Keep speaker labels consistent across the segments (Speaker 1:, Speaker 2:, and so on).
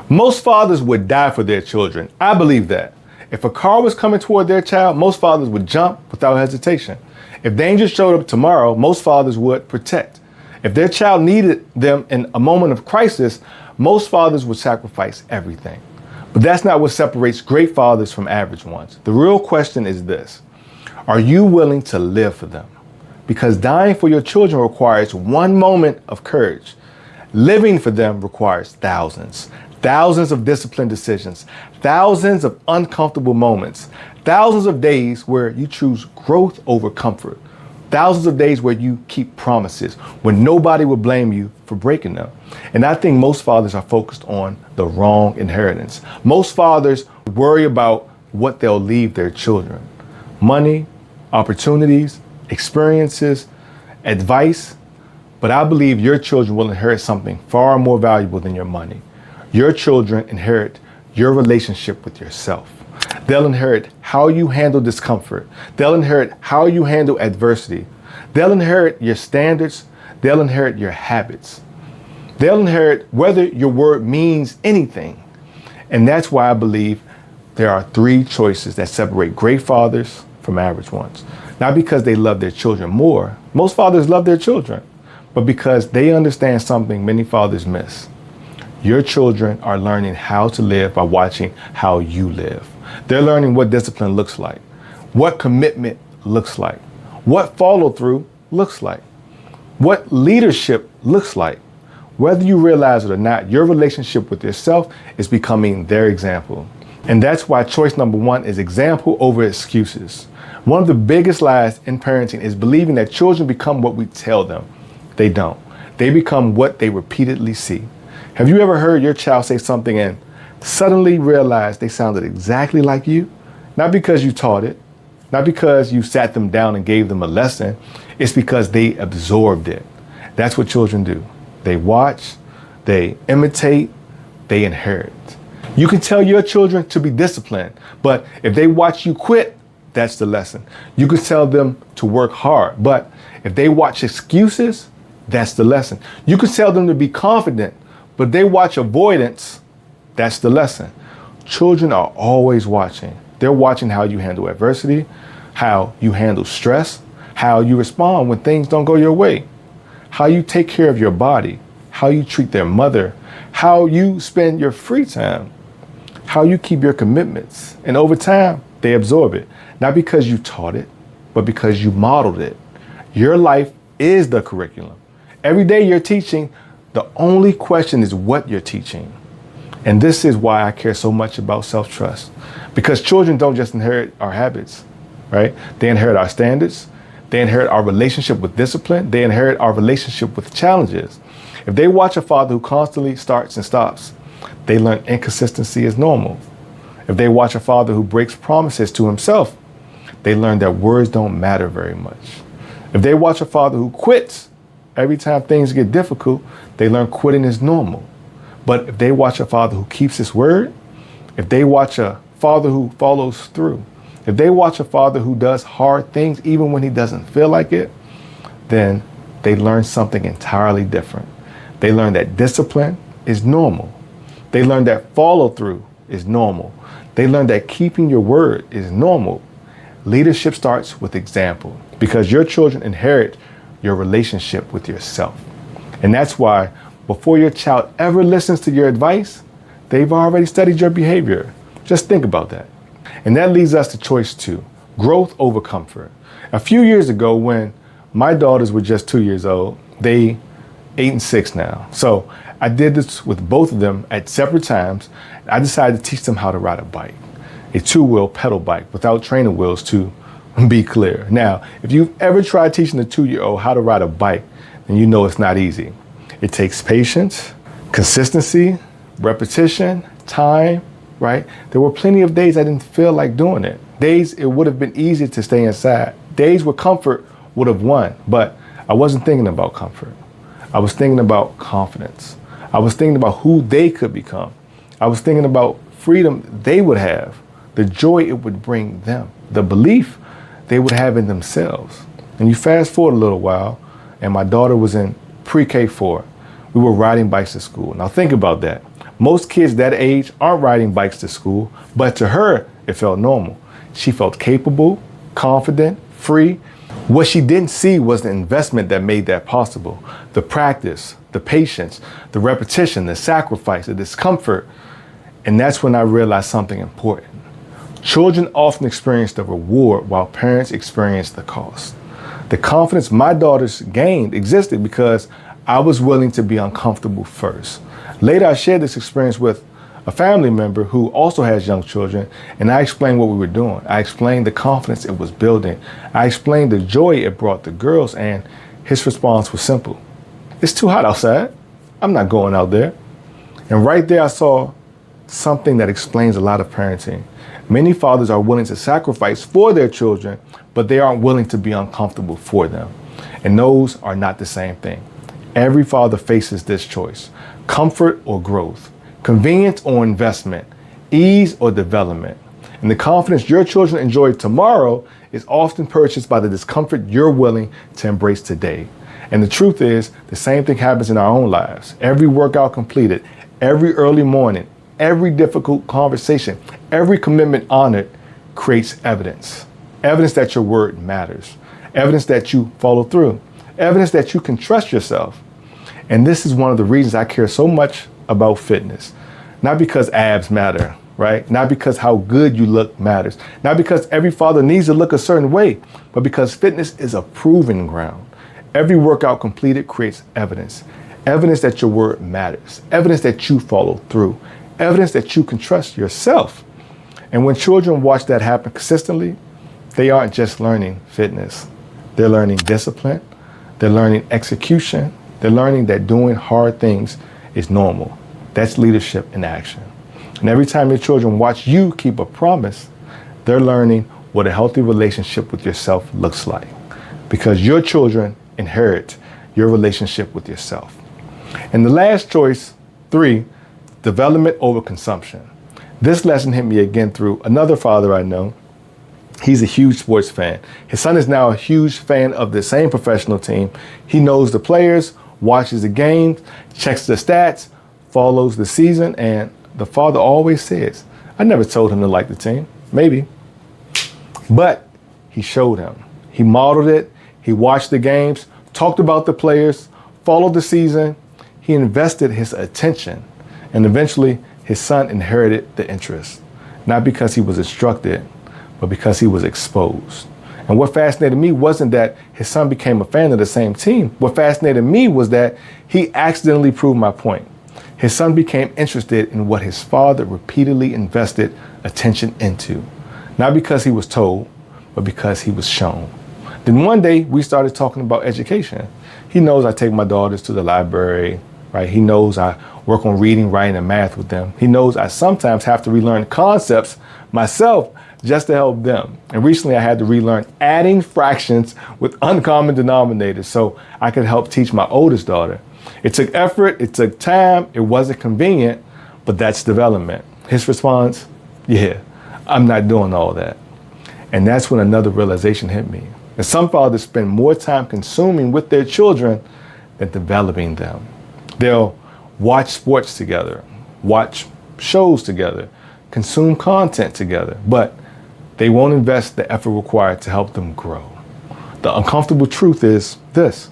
Speaker 1: Most fathers would die for their children. I believe that. If a car was coming toward their child, most fathers would jump without hesitation. If danger showed up tomorrow, most fathers would protect. If their child needed them in a moment of crisis, most fathers would sacrifice everything. But that's not what separates great fathers from average ones. The real question is this: are you willing to live for them? Because dying for your children requires one moment of courage. Living for them requires thousands of disciplined decisions, thousands of uncomfortable moments, thousands of days where you choose growth over comfort, thousands of days where you keep promises when nobody will blame you for breaking them. And I think most fathers are focused on the wrong inheritance. Most fathers worry about what they'll leave their children: money, opportunities, experiences, advice. But I believe your children will inherit something far more valuable than your money. Your children inherit your relationship with yourself. They'll inherit how you handle discomfort. They'll inherit how you handle adversity. They'll inherit your standards. They'll inherit your habits. They'll inherit whether your word means anything. And that's why I believe there are three choices that separate great fathers from average ones. Not because they love their children more. Most fathers love their children, but because they understand something many fathers miss. Your children are learning how to live by watching how you live. They're learning what discipline looks like, what commitment looks like, what follow through looks like, what leadership looks like. Whether you realize it or not, your relationship with yourself is becoming their example. And that's why choice number one is example over excuses. One of the biggest lies in parenting is believing that children become what we tell them. They don't. They become what they repeatedly see. Have you ever heard your child say something and suddenly realize they sounded exactly like you? Not because you taught it, not because you sat them down and gave them a lesson. It's because they absorbed it. That's what children do. They watch, they imitate, they inherit. You can tell your children to be disciplined, but if they watch you quit, that's the lesson. You can tell them to work hard, but if they watch excuses, that's the lesson. You can tell them to be confident, but they watch avoidance, that's the lesson. Children are always watching. They're watching how you handle adversity, how you handle stress, how you respond when things don't go your way, how you take care of your body, how you treat their mother, how you spend your free time, how you keep your commitments. And over time, they absorb it, not because you taught it, but because you modeled it. Your life is the curriculum. Every day you're teaching. The only question is what you're teaching. And this is why I care so much about self-trust. Because children don't just inherit our habits, right? They inherit our standards. They inherit our relationship with discipline. They inherit our relationship with challenges. If they watch a father who constantly starts and stops, they learn inconsistency is normal. If they watch a father who breaks promises to himself, they learn that words don't matter very much. If they watch a father who quits every time things get difficult, they learn quitting is normal. But if they watch a father who keeps his word, if they watch a father who follows through, if they watch a father who does hard things even when he doesn't feel like it, then they learn something entirely different. They learn that discipline is normal. They learn that follow through is normal. They learn that keeping your word is normal. Leadership starts with example because your children inherit your relationship with yourself. And that's why before your child ever listens to your advice, they've already studied your behavior. Just think about that. And that leads us to choice two, growth over comfort. A few years ago, when my daughters were just 2 years old, they 8 and 6 now. So I did this with both of them at separate times. I decided to teach them how to ride a bike, a 2-wheel pedal bike without training wheels, to be clear. Now, if you've ever tried teaching a 2-year-old how to ride a bike, then you know it's not easy. It takes patience, consistency, repetition, time, right? There were plenty of days I didn't feel like doing it. Days it would have been easy to stay inside. Days where comfort would have won, but I wasn't thinking about comfort. I was thinking about confidence. I was thinking about who they could become. I was thinking about freedom they would have, the joy it would bring them, the belief they would have in themselves. And you fast forward a little while, and my daughter was in pre-K 4. We were riding bikes to school. Now think about that. Most kids that age aren't riding bikes to school, but to her, it felt normal. She felt capable, confident, free. What she didn't see was the investment that made that possible. The practice, the patience, the repetition, the sacrifice, the discomfort. And that's when I realized something important. Children often experience the reward while parents experience the cost. The confidence my daughters gained existed because I was willing to be uncomfortable first. Later, I shared this experience with a family member who also has young children, and I explained what we were doing. I explained the confidence it was building. I explained the joy it brought the girls, and his response was simple. It's too hot outside. I'm not going out there. And right there, I saw something that explains a lot of parenting. Many fathers are willing to sacrifice for their children, but they aren't willing to be uncomfortable for them. And those are not the same thing. Every father faces this choice: comfort or growth, convenience or investment, ease or development. And the confidence your children enjoy tomorrow is often purchased by the discomfort you're willing to embrace today. And the truth is, the same thing happens in our own lives. Every workout completed, every early morning, every difficult conversation, every commitment honored creates evidence. Evidence that your word matters. Evidence that you follow through. Evidence that you can trust yourself. And this is one of the reasons I care so much about fitness. Not because abs matter, right? Not because how good you look matters. Not because every father needs to look a certain way, but because fitness is a proven ground. Every workout completed creates evidence. Evidence that your word matters. Evidence that you follow through. Evidence that you can trust yourself. And when children watch that happen consistently, they aren't just learning fitness. They're learning discipline. They're learning execution. They're learning that doing hard things is normal. That's leadership in action. And every time your children watch you keep a promise, they're learning what a healthy relationship with yourself looks like. Because your children inherit your relationship with yourself. And the last choice, 3, development over consumption. This lesson hit me again through another father I know. He's a huge sports fan. His son is now a huge fan of the same professional team. He knows the players, watches the games, checks the stats, follows the season, and the father always says, I never told him to like the team. Maybe. But he showed him. He modeled it. He watched the games, talked about the players, followed the season. He invested his attention, and eventually his son inherited the interest, not because he was instructed, but because he was exposed. And what fascinated me wasn't that his son became a fan of the same team. What fascinated me was that he accidentally proved my point. His son became interested in what his father repeatedly invested attention into, not because he was told, but because he was shown. Then one day we started talking about education. He knows I take my daughters to the library, right? He knows I work on reading, writing, and math with them. He knows I sometimes have to relearn concepts myself just to help them. And recently I had to relearn adding fractions with uncommon denominators so I could help teach my oldest daughter. It took effort, it took time, it wasn't convenient, but that's development. His response, yeah, I'm not doing all that. And that's when another realization hit me. And some fathers spend more time consuming with their children than developing them. They'll watch sports together, watch shows together, consume content together, but they won't invest the effort required to help them grow. The uncomfortable truth is this,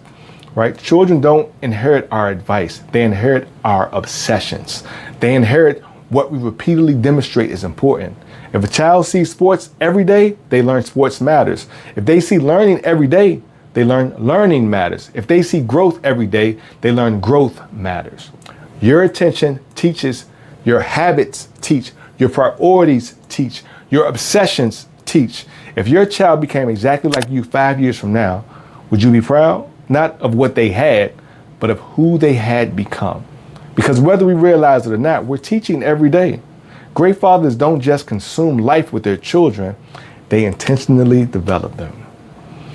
Speaker 1: right? Children don't inherit our advice. They inherit our obsessions. They inherit what we repeatedly demonstrate is important. If a child sees sports every day, they learn sports matters. If they see learning every day, they learn learning matters. If they see growth every day, they learn growth matters. Your attention teaches, your habits teach, your priorities teach, your obsessions teach. If your child became exactly like you 5 years from now, would you be proud? Not of what they had, but of who they had become. Because whether we realize it or not, we're teaching every day. Great fathers don't just consume life with their children, they intentionally develop them.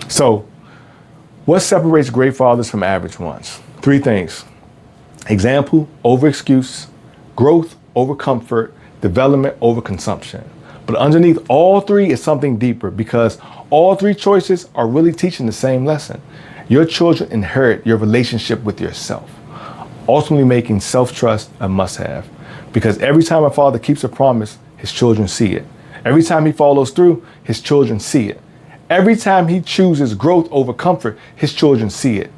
Speaker 1: So, what separates great fathers from average ones? 3 things. Example over excuse, growth over comfort, development over consumption. But underneath all 3 is something deeper, because all 3 choices are really teaching the same lesson. Your children inherit your relationship with yourself, ultimately making self-trust a must-have. Because every time a father keeps a promise, his children see it. Every time he follows through, his children see it. Every time he chooses growth over comfort, his children see it.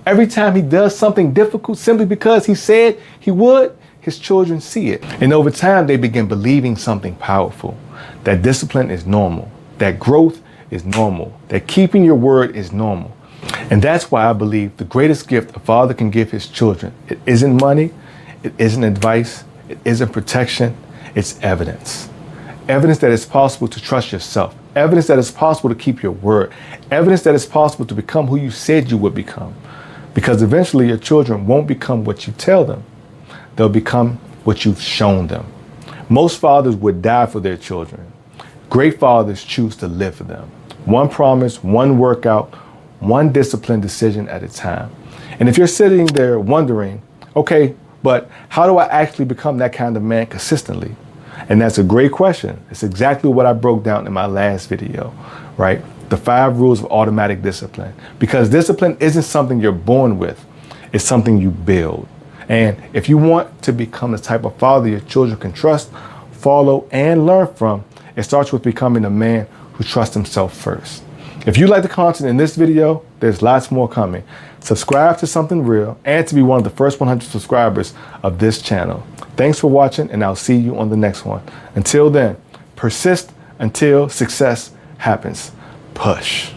Speaker 1: Every time he does something difficult simply because he said he would, his children see it. And over time, they begin believing something powerful, that discipline is normal, that growth is normal, that keeping your word is normal. And that's why I believe the greatest gift a father can give his children, it isn't money, it isn't advice, it isn't protection, it's evidence. Evidence that it's possible to trust yourself. Evidence that it's possible to keep your word. Evidence that it's possible to become who you said you would become. Because eventually your children won't become what you tell them. They'll become what you've shown them. Most fathers would die for their children. Great fathers choose to live for them. One promise, one workout, one disciplined decision at a time. And if you're sitting there wondering, okay, but how do I actually become that kind of man consistently? And that's a great question. It's exactly what I broke down in my last video, right? The 5 rules of automatic discipline. Because discipline isn't something you're born with. It's something you build. And if you want to become the type of father your children can trust, follow, and learn from, it starts with becoming a man who trusts himself first. If you like the content in this video, there's lots more coming. Subscribe to Something Real and to be one of the first 100 subscribers of this channel. Thanks for watching, and I'll see you on the next one. Until then, persist until success happens. Push.